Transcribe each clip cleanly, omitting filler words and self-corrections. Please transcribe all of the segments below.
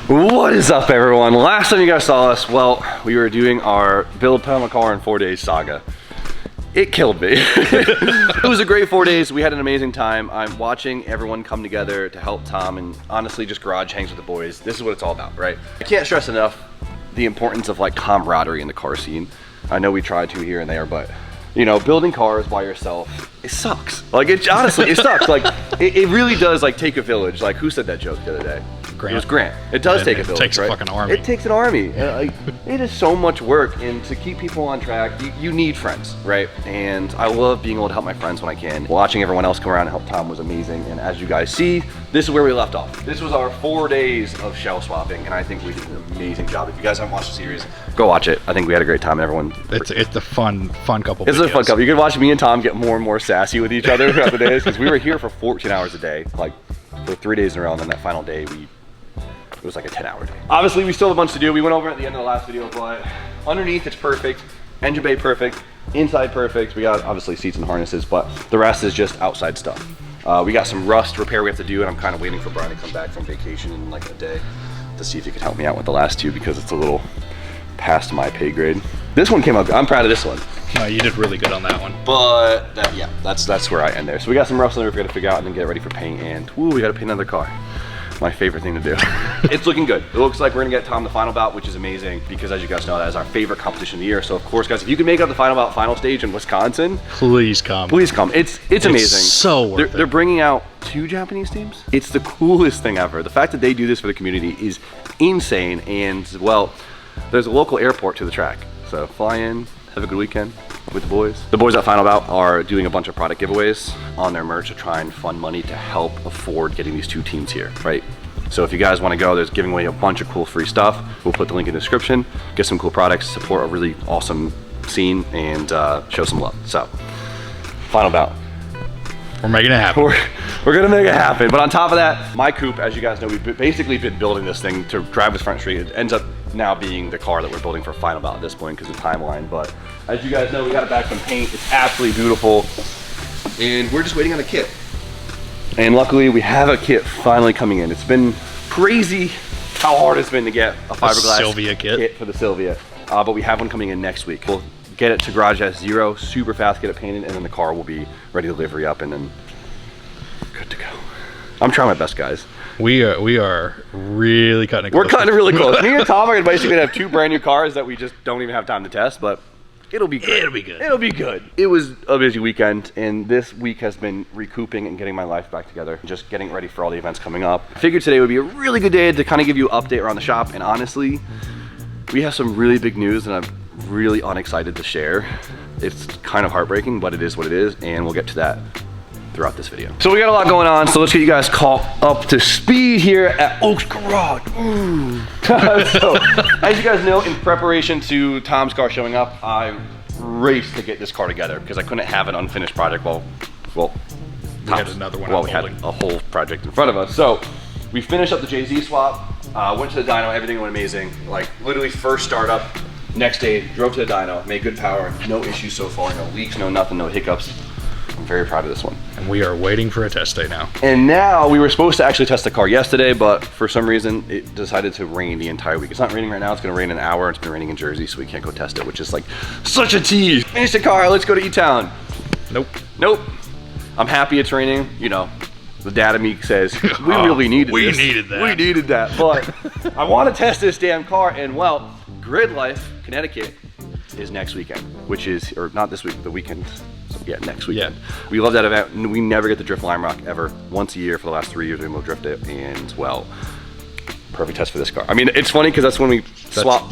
What is up, everyone? Last time you guys saw us, well, we were doing our build pound my car in 4 days saga. It killed me. It was a great 4 days. We had an amazing time. I'm watching everyone come together to help Tom, and honestly, just garage hangs with the boys. This is what it's all about, right? I can't stress enough the importance of like camaraderie in the car scene. I know we tried to here and there, but you know, building cars by yourself, it sucks. Like, it honestly, it sucks. Like, it really does like take a village. Like, who said that joke the other day? Grant. It was Grant. It does take a village, right? It takes a fucking army. It takes an army. Like, it is so much work, and to keep people on track, you need friends, right? And I love being able to help my friends when I can. Watching everyone else come around and help Tom was amazing, and as you guys see, this is where we left off. This was our 4 days of shell swapping, and I think we did an amazing job. If you guys haven't watched the series, go watch it. I think we had a great time, everyone. It's a fun couple. It's a fun couple. You can watch me and Tom get more and more sassy with each other throughout the days, because we were here for 14 hours a day, like for 3 days in a row, and then that final day, it was like a 10-hour day. Obviously, we still have a bunch to do. We went over at the end of the last video, but underneath it's perfect. Engine bay perfect. Inside perfect. We got obviously seats and harnesses, but the rest is just outside stuff. We got some rust repair we have to do, and I'm kind of waiting for Brian to come back from vacation in like a day to see if he can help me out with the last two, because it's a little past my pay grade. This one came out good. I'm proud of this one. No, you did really good on that one. But yeah, that's where I end there. So we got some rust on there we got to figure out and then get ready for paint, and woo, we got to paint another car. My favorite thing to do. It's looking good. It looks like we're gonna get Tom the Final Bout, which is amazing, because as you guys know, that is our favorite competition of the year. So of course, guys, if you can make out the Final Bout final stage in Wisconsin, please come. Please come. It's amazing. So worth it. They're bringing out 2 Japanese teams. It's the coolest thing ever. The fact that they do this for the community is insane. And well, there's a local airport to the track, so fly in, have a good weekend with the boys. The boys at Final Bout are doing a bunch of product giveaways on their merch to try and fund money to help afford getting these 2 teams here, right? So if you guys want to go, there's giving away a bunch of cool free stuff. We'll put the link in the description. Get some cool products, support a really awesome scene, and show some love. So, Final Bout. We're making it happen. We're gonna make it happen. But on top of that, my coupe, as you guys know, we've basically been building this thing to drive with Front Street. It ends up now being the car that we're building for Final Bout at this point because of the timeline. But as you guys know, we got it back from paint. It's absolutely beautiful. And we're just waiting on a kit. And luckily we have a kit finally coming in. It's been crazy how hard it's been to get a fiberglass Sylvia kit for the Sylvia. But we have one coming in next week. We'll get it to garage S0 super fast, get it painted, and then the car will be ready to livery up and then good to go. I'm trying my best, guys. We are really cutting it close. We're cutting it really close. Me and Tom are basically gonna have 2 brand new cars that we just don't even have time to test, but it'll be good. It'll be good. It'll be good. It was a busy weekend, and this week has been recouping and getting my life back together, just getting ready for all the events coming up. I figured today would be a really good day to kind of give you an update around the shop, and honestly, we have some really big news and I'm really unexcited to share. It's kind of heartbreaking, but it is what it is, and we'll get to that throughout this video. So we got a lot going on, so let's get you guys caught up to speed here at Oak's Garage. So, as you guys know, in preparation to Tom's car showing up, I raced to get this car together because I couldn't have an unfinished project while we had another one. Well, we had a whole project in front of us. So we finished up the JZ swap, went to the dyno, everything went amazing. Like literally first startup, next day, drove to the dyno, made good power, no issues so far, no leaks, no nothing, no hiccups. I'm very proud of this one. And we are waiting for a test day now. And now we were supposed to actually test the car yesterday, but for some reason it decided to rain the entire week. It's not raining right now, it's gonna rain in an hour. It's been raining in Jersey, so we can't go test it, which is like such a tease. Finish the car, let's go to E-Town. Nope. I'm happy it's raining, you know. The data meek says, we really needed this. We needed that. We needed that, but I wanna test this damn car, and well, Grid Life, Connecticut is next weekend, which is, or not this week, the weekend. Yeah, next weekend. Yeah. We love that event. We never get to drift Lime Rock ever. Once a year for the last 3 years, we will drift it, and well, perfect test for this car. I mean, it's funny because that's when we swapped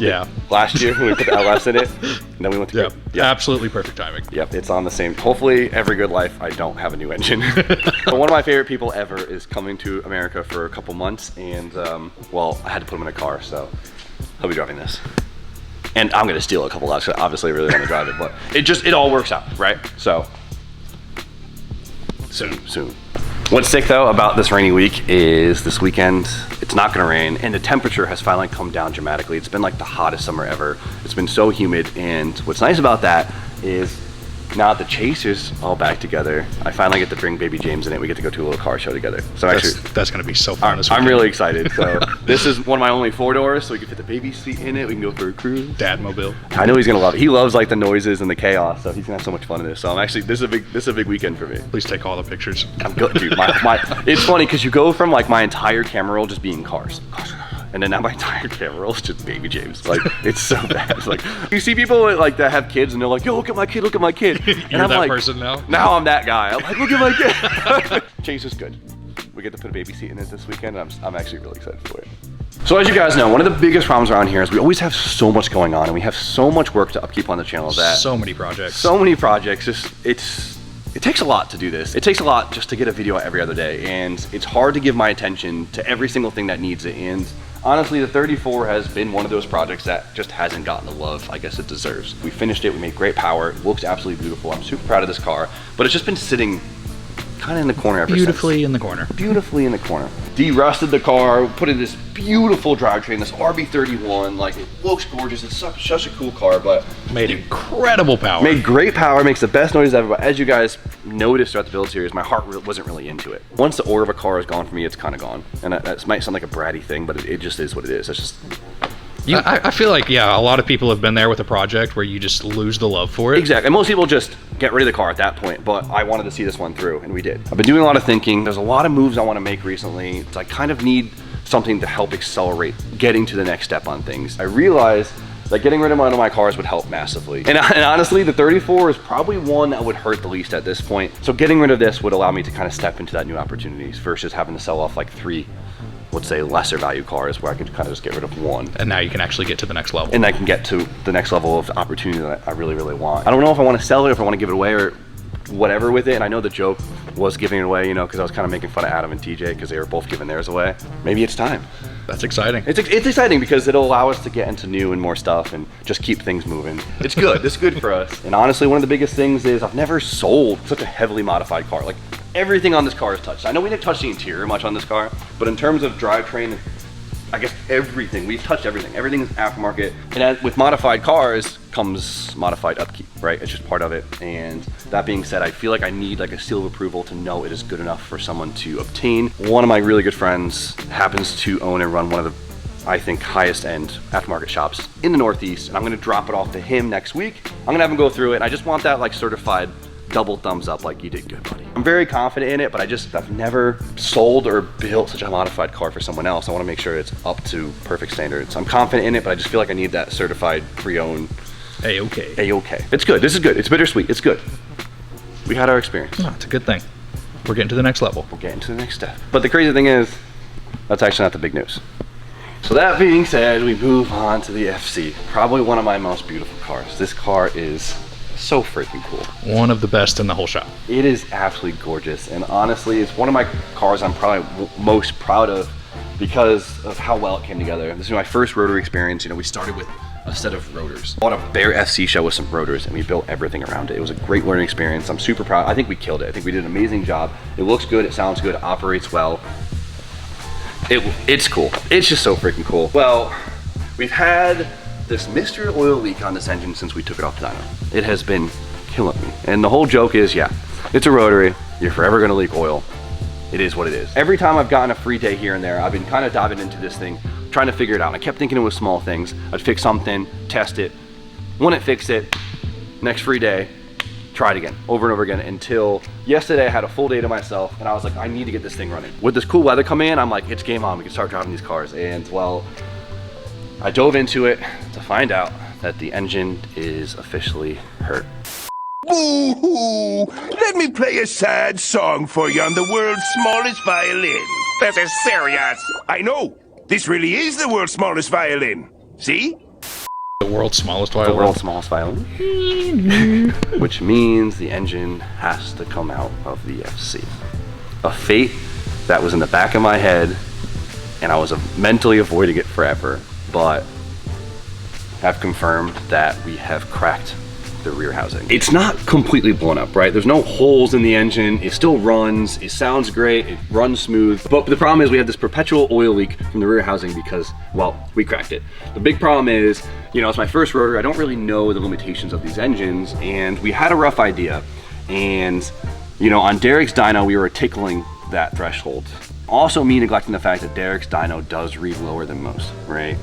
last year when we put the LS in it, and then we went to absolutely perfect timing. Yep, it's on the same. Hopefully, every good life, I don't have a new engine. But one of my favorite people ever is coming to America for a couple months, and well, I had to put him in a car, so he'll be driving this. And I'm gonna steal a couple laps, obviously I really want to drive it, but it all works out, right? So, soon. What's sick though about this rainy week is this weekend, it's not gonna rain, and the temperature has finally come down dramatically. It's been like the hottest summer ever. It's been so humid, and what's nice about that is now that the Chaser's all back together, I finally get to bring baby James in it. We get to go to a little car show together. So that's gonna be so fun. I'm really excited. So this is one of my only 4-doors, so we can fit the baby seat in it. We can go for a cruise. Dadmobile. I know he's gonna love it. He loves like the noises and the chaos, so he's gonna have so much fun in this. So I'm actually, this is a big weekend for me. Please take all the pictures. I'm good, dude. It's funny because you go from like my entire camera roll just being cars. And then now my entire camera roll is just baby James. Like, it's so bad. It's like, you see people like that have kids and they're like, yo, look at my kid, look at my kid. And You're I'm that like, person now? Now I'm that guy. I'm like, look at my kid. Chase is good. We get to put a baby seat in it this weekend, and I'm actually really excited for it. So as you guys know, one of the biggest problems around here is we always have so much going on, and we have so much work to upkeep on the channel that so many projects. So many projects. It takes a lot to do this. It takes a lot just to get a video out every other day, and it's hard to give my attention to every single thing that needs it. And honestly, the 34 has been one of those projects that just hasn't gotten the love I guess it deserves. We finished it, we made great power, it looks absolutely beautiful. I'm super proud of this car, but it's just been sitting kind of in the corner ever Beautifully in the corner. Beautifully in the corner. De-rusted the car, put in this beautiful drivetrain, this RB31, like it looks gorgeous, it's such a cool car, but made incredible power. Made great power, makes the best noise ever, but as you guys noticed throughout the build series, my heart wasn't really into it. Once the aura of a car is gone for me, it's kind of gone. And that might sound like a bratty thing, but it just is what it is. It's just... I feel like, yeah, a lot of people have been there with a project where you just lose the love for it. Exactly, and most people just get rid of the car at that point, but I wanted to see this one through, and we did. I've been doing a lot of thinking. There's a lot of moves I want to make recently. So I kind of need something to help accelerate getting to the next step on things. I realized that getting rid of one of my cars would help massively. And honestly, the 34 is probably one that would hurt the least at this point. So getting rid of this would allow me to kind of step into that new opportunities versus having to sell off like 3, let's say, lesser value cars where I could kind of just get rid of one. And now you can actually get to the next level. And I can get to the next level of opportunity that I really, really want. I don't know if I want to sell it, if I want to give it away or whatever with it. And I know the joke was giving it away, you know, because I was kind of making fun of Adam and TJ because they were both giving theirs away. Maybe it's time. That's exciting. It's exciting because it'll allow us to get into new and more stuff and just keep things moving. It's good. It's good for us. And honestly, one of the biggest things is I've never sold such a heavily modified car. Like, everything on this car is touched. I know we didn't touch the interior much on this car, but in terms of drivetrain, I guess everything, we've touched everything. Everything is aftermarket. And with modified cars comes modified upkeep, right? It's just part of it. And that being said, I feel like I need like a seal of approval to know it is good enough for someone to obtain. One of my really good friends happens to own and run one of the, I think, highest end aftermarket shops in the Northeast. And I'm gonna drop it off to him next week. I'm gonna have him go through it. And I just want that like certified double thumbs up, like, you did good, buddy. I'm very confident in it, but I've never sold or built such a modified car for someone else. I want to make sure it's up to perfect standards. I'm confident in it, but I just feel like I need that certified pre-owned A-okay. A-okay. It's good. This is good. It's bittersweet. It's good. We had our experience. No, it's a good thing. We're getting to the next level. We're getting to the next step. But the crazy thing is, that's actually not the big news. So that being said, we move on to the FC. Probably one of my most beautiful cars. This car is so freaking cool. One of the best in the whole shop. It is absolutely gorgeous, and honestly, it's one of my cars I'm probably most proud of because of how well it came together. This is my first rotary experience. You know, we started with a set of rotors. Bought a bare FC shell with some rotors, and we built everything around it. It was a great learning experience. I'm super proud. I think we killed it. I think we did an amazing job. It looks good, it sounds good, it operates well. It's cool. It's just so freaking cool. Well, we've had this mystery oil leak on this engine since we took it off the dyno. It has been killing me. And the whole joke is, yeah, it's a rotary. You're forever gonna leak oil. It is what it is. Every time I've gotten a free day here and there, I've been kind of diving into this thing, trying to figure it out. I kept thinking it was small things. I'd fix something, test it, wouldn't fix it, next free day, try it again, over and over again, until yesterday I had a full day to myself, and I was like, I need to get this thing running. With this cool weather coming in, I'm like, it's game on, we can start driving these cars. And well, I dove into it to find out that the engine is officially hurt. Boo-hoo! Let me play a sad song for you on the world's smallest violin. This is serious. I know. This really is the world's smallest violin. See? The world's smallest violin. The world's smallest violin. Which means the engine has to come out of the FC. A fate that was in the back of my head, and I was mentally avoiding it forever, but have confirmed that we have cracked the rear housing. It's not completely blown up, right? There's no holes in the engine. It still runs. It sounds great. It runs smooth. But the problem is we have this perpetual oil leak from the rear housing because, well, we cracked it. The big problem is, you know, it's my first rotor. I don't really know the limitations of these engines, and we had a rough idea. And, you know, on Derek's dyno, we were tickling that threshold. Also me neglecting the fact that Derek's dyno does read lower than most, right?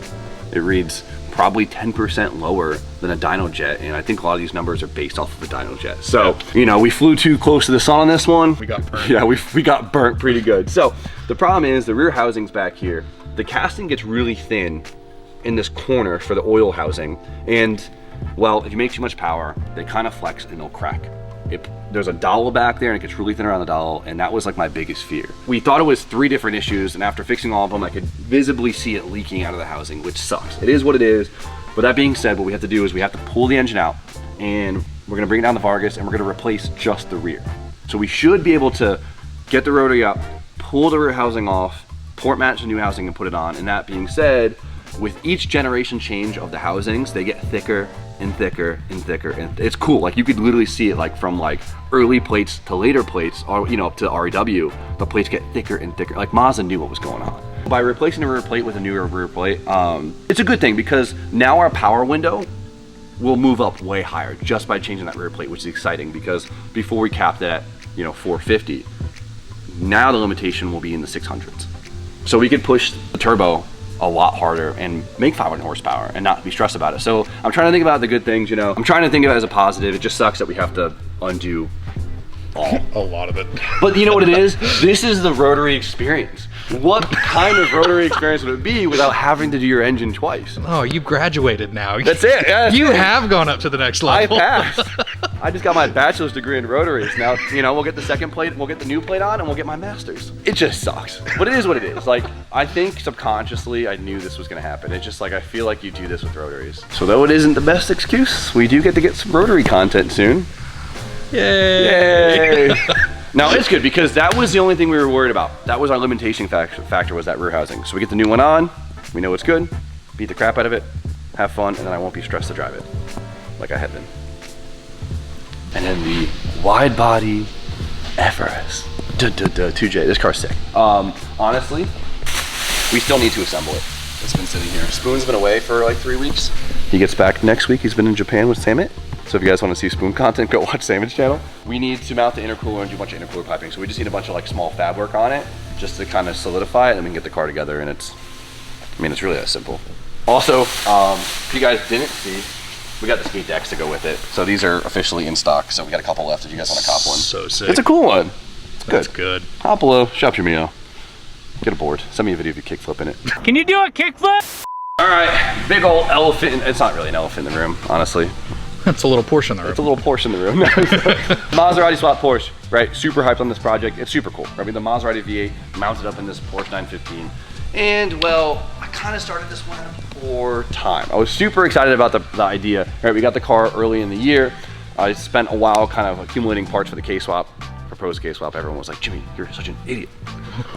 It reads probably 10% lower than a dyno jet, and I think a lot of these numbers are based off of a dyno jet. So, you know, we flew too close to the sun on this one. We got burnt. Yeah, we got burnt pretty good. So the problem is the rear housing's back here. The casting gets really thin in this corner for the oil housing, and well, if you make too much power, they kind of flex and they'll crack. There's a dowel back there and it gets really thin around the dowel, and that was like my biggest fear. We thought it was 3 different issues, and after fixing all of them, I could visibly see it leaking out of the housing, which sucks. It is what it is. But that being said, what we have to do is we have to pull the engine out, and we're gonna bring it down to Vargas, and we're gonna replace just the rear. So we should be able to get the rotary up, pull the rear housing off, port match the new housing and put it on. And that being said, with each generation change of the housings, they get thicker and thicker and thicker, and it's cool. Like you could literally see it, like from like early plates to later plates, or you know, up to REW, the plates get thicker and thicker. Like Mazda knew what was going on. By replacing the rear plate with a newer rear plate, it's a good thing because now our power window will move up way higher just by changing that rear plate, which is exciting because before we capped it at, you know, 450, now the limitation will be in the 600s. So we could push the turbo a lot harder and make 500 horsepower and not be stressed about it. So I'm trying to think about the good things, you know. I'm trying to think of it as a positive. It just sucks that we have to undo a lot of it. But you know what it is? This is the rotary experience. What kind of rotary experience would it be without having to do your engine twice? Oh, you graduated now. That's it. Yeah, You have gone up to the next level. I passed. I just got my bachelor's degree in rotaries. Now, you know, we'll get the second plate, we'll get the new plate on, and we'll get my master's. It just sucks. But it is what it is. Like, I think subconsciously I knew this was gonna happen. It's just like, I feel like you do this with rotaries. So though it isn't the best excuse, we do get to get some rotary content soon. Yay! Yay! Now it's good because that was the only thing we were worried about. That was our limitation factor was that rear housing. So we get the new one on, we know it's good, beat the crap out of it, have fun, and then I won't be stressed to drive it like I had been. And then the wide body Everest. 2J, this car's sick. Honestly, we still need to assemble it. It's been sitting here. Spoon's been away for like 3 weeks. He gets back next week. He's been in Japan with Samit. So if you guys want to see Spoon content, go watch Samit's channel. We need to mount the intercooler and do a bunch of intercooler piping. So we just need a bunch of like small fab work on it just to kind of solidify it, and we can get the car together, and it's really that simple. Also, if you guys didn't see, we got the skate decks to go with it. So these are officially in stock. So we got a couple left if you guys want to cop one. So sick. It's a cool one. It's good. That's good. Hop below, shop your Mio. Get a board. Send me a video of you kickflip in it. Can you do a kickflip? All right, big old elephant. It's not really an elephant in the room, honestly. That's a little portion there. It's a little Porsche in the room. Maserati swap Porsche, right? Super hyped on this project. It's super cool. I mean, the Maserati V8 mounted up in this Porsche 915. And well, I kind of started this one at a poor time. I was super excited about the idea. Right, we got the car early in the year. I spent a while kind of accumulating parts for the K-swap, proposed K-swap. Everyone was like, Jimmy, you're such an idiot.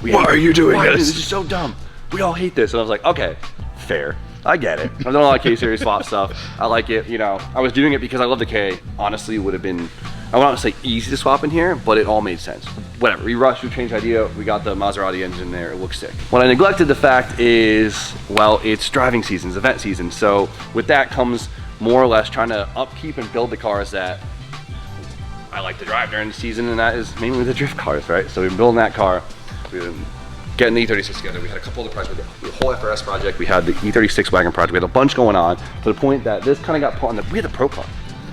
Why are you doing this? This is so dumb. We all hate this. And I was like, okay, fair. I get it. I've done a lot of K-series swap stuff. I like it, you know. I was doing it because I love the K. Honestly, it would have been, I won't say easy to swap in here, but it all made sense. Whatever, we rushed, we changed idea, we got the Maserati engine there, it looks sick. What I neglected the fact is, well, it's driving season, it's event season. So with that comes more or less trying to upkeep and build the cars that I like to drive during the season, and that is mainly the drift cars, right? So we've been building that car. We've been getting the E36 together. We had a couple other projects. We had the whole FRS project. We had the E36 wagon project. We had a bunch going on to the point that this kind of got put on the, we had the Pro car.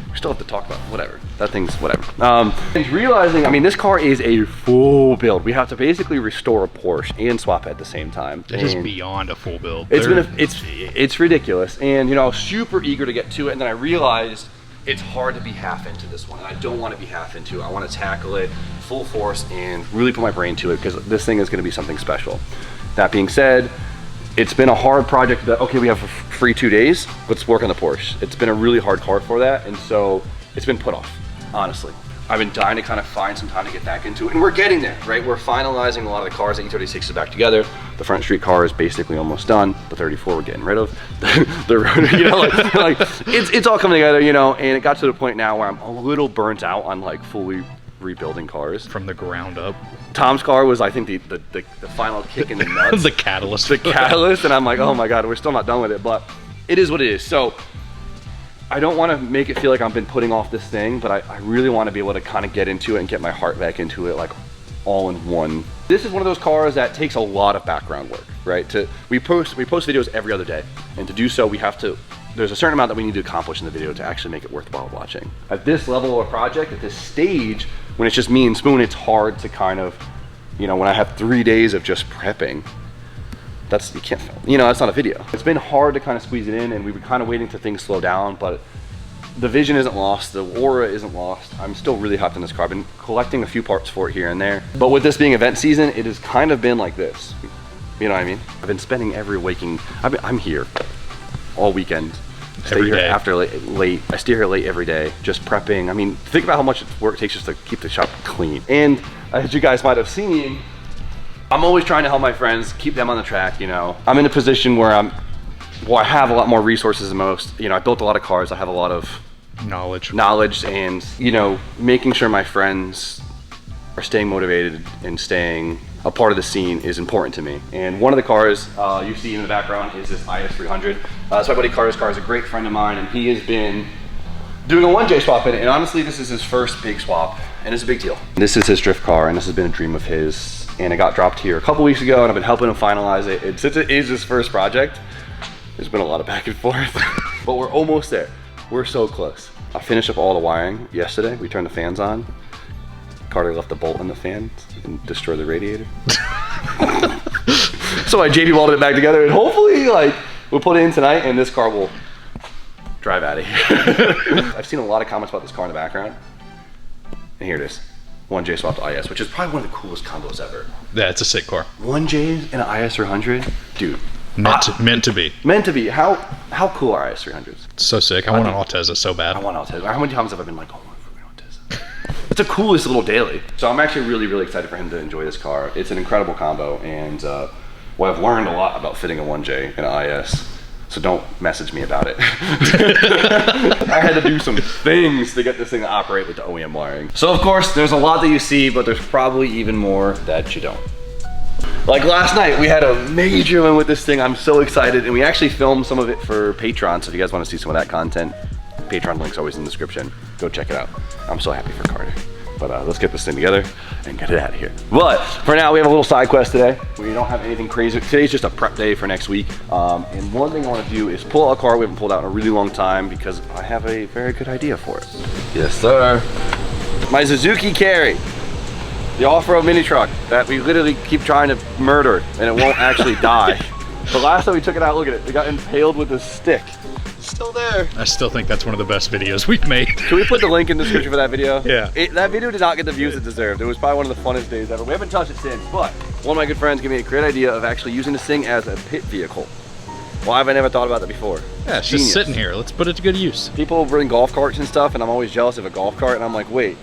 We still have to talk about it. Whatever. That thing's whatever. And realizing, I mean, this car is a full build. We have to basically restore a Porsche and swap it at the same time. It is beyond a full build. It's ridiculous. And you know, I was super eager to get to it, and then I realized it's hard to be half into this one, and I don't want to be half into it. I want to tackle it full force and really put my brain to it because this thing is going to be something special. That being said, it's been a hard project that, okay, we have free 2 days, let's work on the Porsche. It's been a really hard car for that, and so it's been put off, honestly. I've been dying to kind of find some time to get back into it, and we're getting there, right? We're finalizing a lot of the cars. The E36 is back together. The front street car is basically almost done. The 34 we're getting rid of. The rotor, you know, like it's all coming together, you know. And it got to the point now where I'm a little burnt out on like fully rebuilding cars from the ground up. Tom's car was, I think, the final kick in the nuts. The catalyst. The catalyst, and I'm like, oh my god, we're still not done with it, but it is what it is. So I don't want to make it feel like I've been putting off this thing, but I really want to be able to kind of get into it and get my heart back into it, like all in one. This is one of those cars that takes a lot of background work, right? We post videos every other day, and to do so, there's a certain amount that we need to accomplish in the video to actually make it worthwhile watching. At this level of a project, at this stage, when it's just me and Spoon, it's hard to kind of, you know, when I have 3 days of just prepping, you can't film, you know, that's not a video. It's been hard to kind of squeeze it in, and we were kind of waiting till things slow down, but the vision isn't lost, the aura isn't lost. I'm still really hyped on this car. I've been collecting a few parts for it here and there, but with this being event season, it has kind of been like this. You know what I mean? I've been spending I'm here all weekend. Stay Every here day. after late. I stay here late every day, just prepping. I mean, think about how much work it takes just to keep the shop clean. And as you guys might have seen, I'm always trying to help my friends, keep them on the track, you know. I'm in a position where I have a lot more resources than most. You know, I built a lot of cars. I have a lot of knowledge, and, you know, making sure my friends are staying motivated and staying a part of the scene is important to me. And one of the cars you see in the background is this IS300. It's my buddy Carter's car. Is a great friend of mine, and he has been doing a 1J swap in it. And honestly, this is his first big swap, and it's a big deal. This is his drift car, and this has been a dream of his. And it got dropped here a couple weeks ago, and I've been helping him finalize it. Since it is his first project, there's been a lot of back and forth, but we're almost there. We're so close. I finished up all the wiring yesterday. We turned the fans on. Carter left the bolt in the fans and destroyed the radiator. So I JB welded it back together, and hopefully, like, we'll put it in tonight, and this car will drive out of here. I've seen a lot of comments about this car in the background, and here it is. 1J swapped to IS, which is probably one of the coolest combos ever. Yeah, it's a sick car. 1J and an IS 300, dude. Meant to be. Meant to be. How cool are IS 300s? It's so sick. I want an Altezza so bad. I want an Altezza. How many times have I been like, oh, I want an Altezza? It's the coolest little daily. So I'm actually really, really excited for him to enjoy this car. It's an incredible combo, and I've learned a lot about fitting a 1J and an IS. So don't message me about it. I had to do some things to get this thing to operate with the OEM wiring. So of course, there's a lot that you see, but there's probably even more that you don't. Like last night, we had a major one with this thing. I'm so excited, and we actually filmed some of it for Patreon, so if you guys want to see some of that content, Patreon link's always in the description. Go check it out. I'm so happy for Carter. But let's get this thing together and get it out of here. But for now, we have a little side quest today. We don't have anything crazy. Today's just a prep day for next week. And one thing I want to do is pull out a car we haven't pulled out in a really long time, because I have a very good idea for it. Yes, sir. My Suzuki Carry, the off-road mini truck that we literally keep trying to murder, and it won't actually die. The last time we took it out, look at it. It got impaled with a stick. It's still there. I still think that's one of the best videos we've made. Can we put the link in the description for that video? Yeah. That video did not get the views it deserved. It was probably one of the funnest days ever. We haven't touched it since, but one of my good friends gave me a great idea of actually using this thing as a pit vehicle. Why have I never thought about that before? Yeah, it's just sitting here. Let's put it to good use. People bring golf carts and stuff, and I'm always jealous of a golf cart, and I'm like, wait,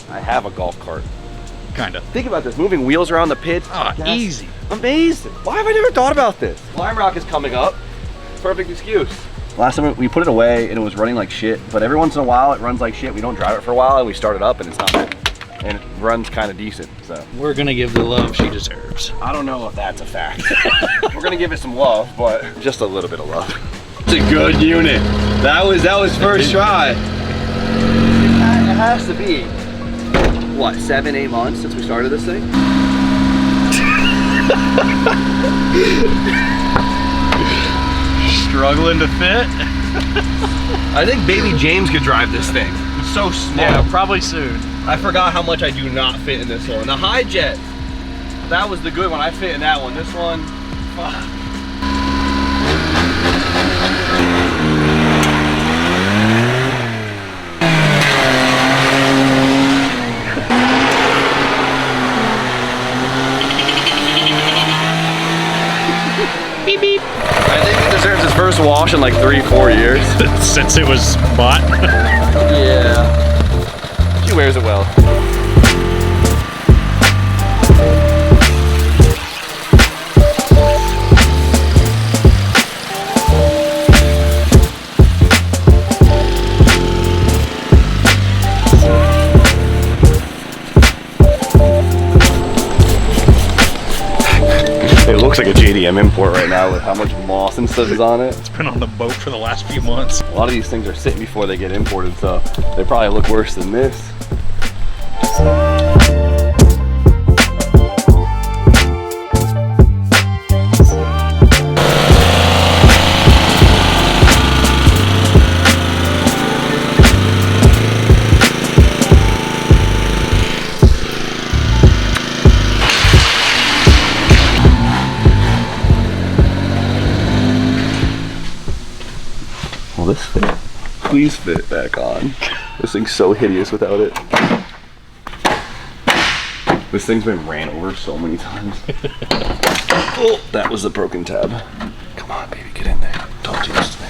I have a golf cart. Kinda. Think about this, moving wheels around the pit. Easy. Amazing. Why have I never thought about this? Lime Rock is coming up. Perfect excuse. Last time we put it away and it was running like shit, but every once in a while it runs like shit. We don't drive it for a while and we start it up and it's not bad. And it runs kind of decent, so. We're gonna give the love she deserves. I don't know if that's a fact. We're gonna give it some love, but just a little bit of love. It's a good unit. That was first try. It has to be, what, 7-8 months since we started this thing? Struggling to fit? I think baby James could drive this thing. It's so small. Yeah, probably soon. I forgot how much I do not fit in this one. The High Jet, that was the good one. I fit in that one. This one, fuck. Beep beep. I think it deserves its first wash in like 3-4 years. Since it was bought. Yeah. He wears it well. It looks like a JDM import right now with how much moss and stuff is on it. It's been on the boat for the last few months. A lot of these things are sitting before they get imported, so they probably look worse than this. Will this fit? Please fit back on. This thing's so hideous without it. This thing's been ran over so many times. Oh, that was the broken tab. Come on, baby, get in there. Don't do this to me.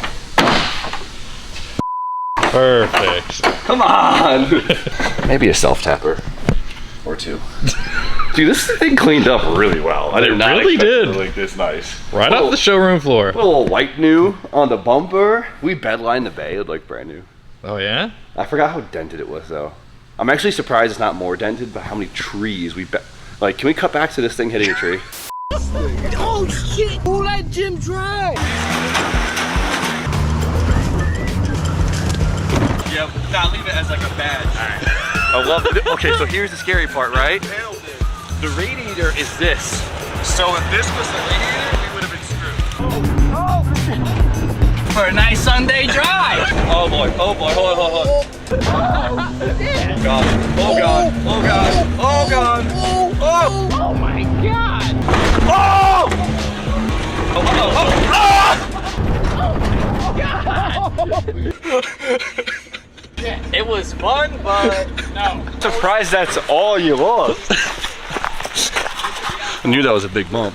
Perfect. Come on! Maybe a self-tapper. Or two. Dude, this thing cleaned up really well. I did not really expect it did. to look this nice. Right off the showroom floor. A little white new on the bumper. We bedlined the bay. It looked brand new. Oh yeah? I forgot how dented it was though. I'm actually surprised it's not more dented, but how many trees we like, can we cut back to this thing hitting a tree? Oh shit! Who let Jim drive? Yeah, nah, leave it as like a badge. Alright. I love it. Okay, so here's the scary part, right? The radiator is this. So if this was the radiator, we would have been screwed. For a nice Sunday drive. Oh boy, hold on. Oh god, oh god, oh god, oh god, oh! Oh my god! Oh! It was fun, but no. Surprised that's all you lost. I knew that was a big bump.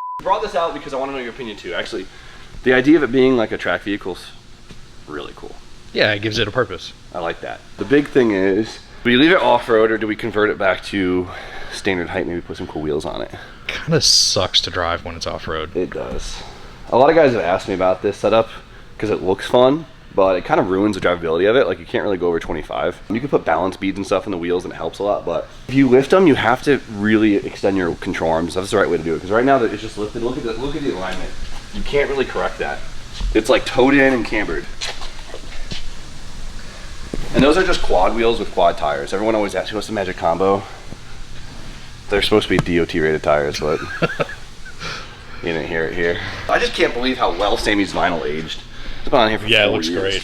I brought this out because I want to know your opinion too. Actually, the idea of it being like a track vehicle's really cool. Yeah, it gives it a purpose. I like that. The big thing is, do we leave it off-road or do we convert it back to standard height, maybe put some cool wheels on it? Kind of sucks to drive when it's off-road. It does. A lot of guys have asked me about this setup because it looks fun, but it kind of ruins the drivability of it. Like, you can't really go over 25. You can put balance beads and stuff in the wheels and it helps a lot, but if you lift them, you have to really extend your control arms. That's the right way to do it, because right now that it's just lifted. Look at the alignment. You can't really correct that. It's like towed in and cambered. And those are just quad wheels with quad tires. Everyone always asks me what's the magic combo. They're supposed to be DOT rated tires, but you didn't hear it here. I just can't believe how well Sammy's vinyl aged. It's been on here for 4 years. Yeah, it looks great.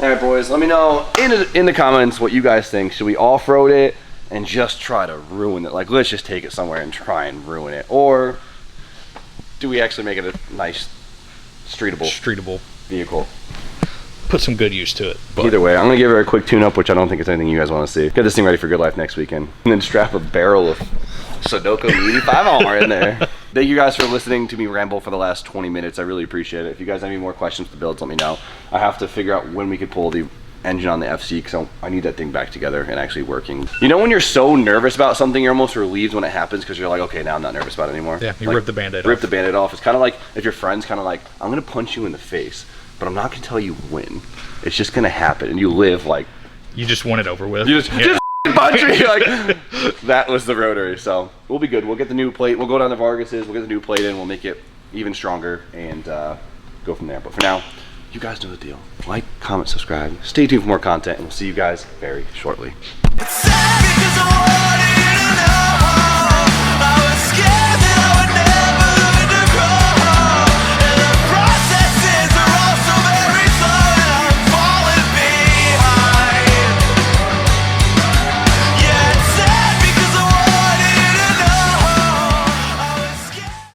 All right, boys, let me know in the comments what you guys think. Should we off-road it and just try to ruin it? Like, let's just take it somewhere and try and ruin it. Or do we actually make it a nice streetable vehicle? Put some good use to it. But either way, I'm gonna give her a quick tune-up, which I don't think is anything you guys want to see. Get this thing ready for good life next weekend, and then strap a barrel of Sudoku 85R in there. Thank you guys for listening to me ramble for the last 20 minutes. I really appreciate it. If you guys have any more questions for the builds, let me know. I have to figure out when we could pull the engine on the FC, because I need that thing back together and actually working. You know when you're so nervous about something, you're almost relieved when it happens, because you're like, okay, now I'm not nervous about it anymore. yeah, you like, rip the Band-Aid off. Rip the Band-Aid off. It's kind of like if your friend's kind of like, I'm gonna punch you in the face, but I'm not gonna tell you when. It's just gonna happen, and you live like You just want it over with. you just punch me like that was the rotary. So we'll be good. We'll get the new plate. We'll go down to Vargas's. We'll get the new plate in. We'll make it even stronger and go from there. But for now, you guys know the deal. Like, comment, subscribe. Stay tuned for more content, and we'll see you guys very shortly. It's sad because I